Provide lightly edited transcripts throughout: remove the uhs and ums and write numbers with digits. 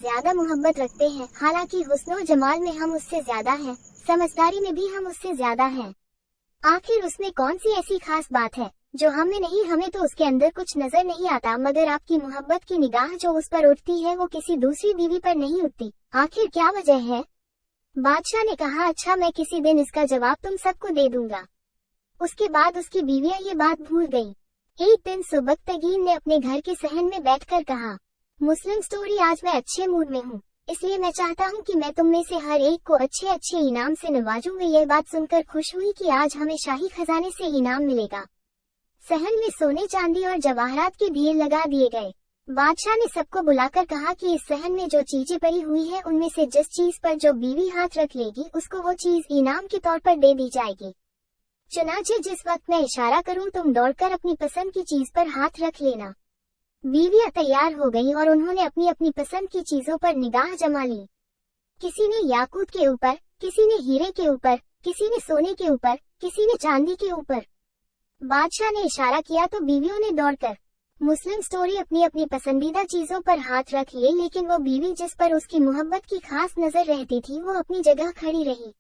ज्यादा मोहब्बत रखते हैं, हालांकि हुस्न जमाल में हम उससे ज्यादा हैं, समझदारी में भी हम उससे ज्यादा हैं। आखिर उसमें कौन सी ऐसी खास बात है जो हमें नहीं? हमें तो उसके अंदर कुछ नजर नहीं आता, मगर आपकी मोहब्बत की निगाह जो उस पर उठती है वो किसी दूसरी बीवी पर नहीं उठती। आखिर क्या वजह है? बादशाह ने कहा, अच्छा मैं किसी दिन इसका जवाब तुम सबको दे दूंगा। उसके बाद उसकी बीवियां ये बात भूल गईं। एक दिन सुबक्तगीन ने अपने घर के सहन में बैठकर कहा, मुस्लिम स्टोरी, आज मैं अच्छे मूड में हूँ, इसलिए मैं चाहता हूँ कि मैं तुम में से हर एक को अच्छे अच्छे इनाम से नवाजूं। वे यह बात सुनकर खुश हुई कि आज हमें शाही खजाने से इनाम मिलेगा। सहन में सोने चांदी और जवाहरात के ढेर लगा दिए गए। बादशाह ने सबको बुलाकर कहा कि इस सहन में जो चीजें पड़ी हुई है उनमें से जिस चीज पर जो बीवी हाथ रख लेगी उसको वो चीज इनाम के तौर पर दे दी जाएगी। चुनाचे जिस वक्त मैं इशारा करूं तुम दौड़कर अपनी पसंद की चीज पर हाथ रख लेना। बीवियां तैयार हो गईं और उन्होंने अपनी अपनी पसंद की चीजों पर निगाह जमा ली। किसी ने याकूत के ऊपर, किसी ने हीरे के ऊपर, किसी ने सोने के ऊपर, किसी ने चांदी के ऊपर। बादशाह ने इशारा किया तो बीवियों ने दौड़कर मुस्लिम स्टोरी अपनी अपनी पसंदीदा चीजों पर हाथ रख लिए, लेकिन वो बीवी जिस पर उसकी मोहब्बत की खास नजर रहती थी वो अपनी जगह खड़ी रही।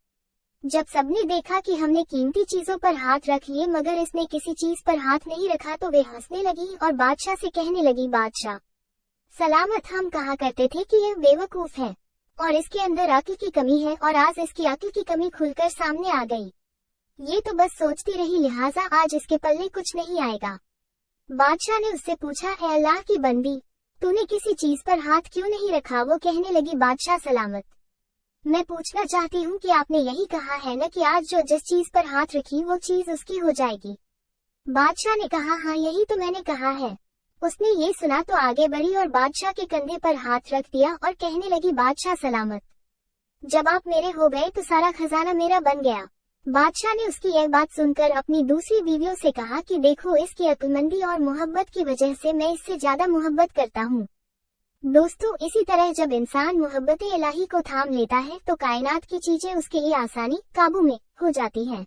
जब सबने देखा कि हमने कीमती चीजों पर हाथ रख लिए मगर इसने किसी चीज पर हाथ नहीं रखा तो वे हंसने लगी और बादशाह से कहने लगी, बादशाह सलामत, हम कहा करते थे कि यह बेवकूफ है और इसके अंदर अक्ल की कमी है, और आज इसकी अक्ल की कमी खुलकर सामने आ गई। ये तो बस सोचती रही, लिहाजा आज इसके पल्ले कुछ नहीं आएगा। बादशाह ने उससे पूछा, है अल्लाह की बंदी, तूने किसी चीज पर हाथ क्यों नहीं रखा? वो कहने लगी, बादशाह सलामत, मैं पूछना चाहती हूँ कि आपने यही कहा है न कि आज जो जिस चीज पर हाथ रखी वो चीज उसकी हो जाएगी। बादशाह ने कहा, हाँ यही तो मैंने कहा है। उसने ये सुना तो आगे बढ़ी और बादशाह के कंधे पर हाथ रख दिया और कहने लगी, बादशाह सलामत, जब आप मेरे हो गए तो सारा खजाना मेरा बन गया। बादशाह ने उसकी यह बात सुनकर अपनी दूसरी बीवियों से कहा कि देखो, इसकी अक्लमंदी और मोहब्बत की वजह से मैं इससे ज्यादा मोहब्बत करता हूँ। दोस्तों, इसी तरह जब इंसान मोहब्बत इलाही को थाम लेता है तो कायनात की चीजें उसके लिए आसानी काबू में हो जाती हैं।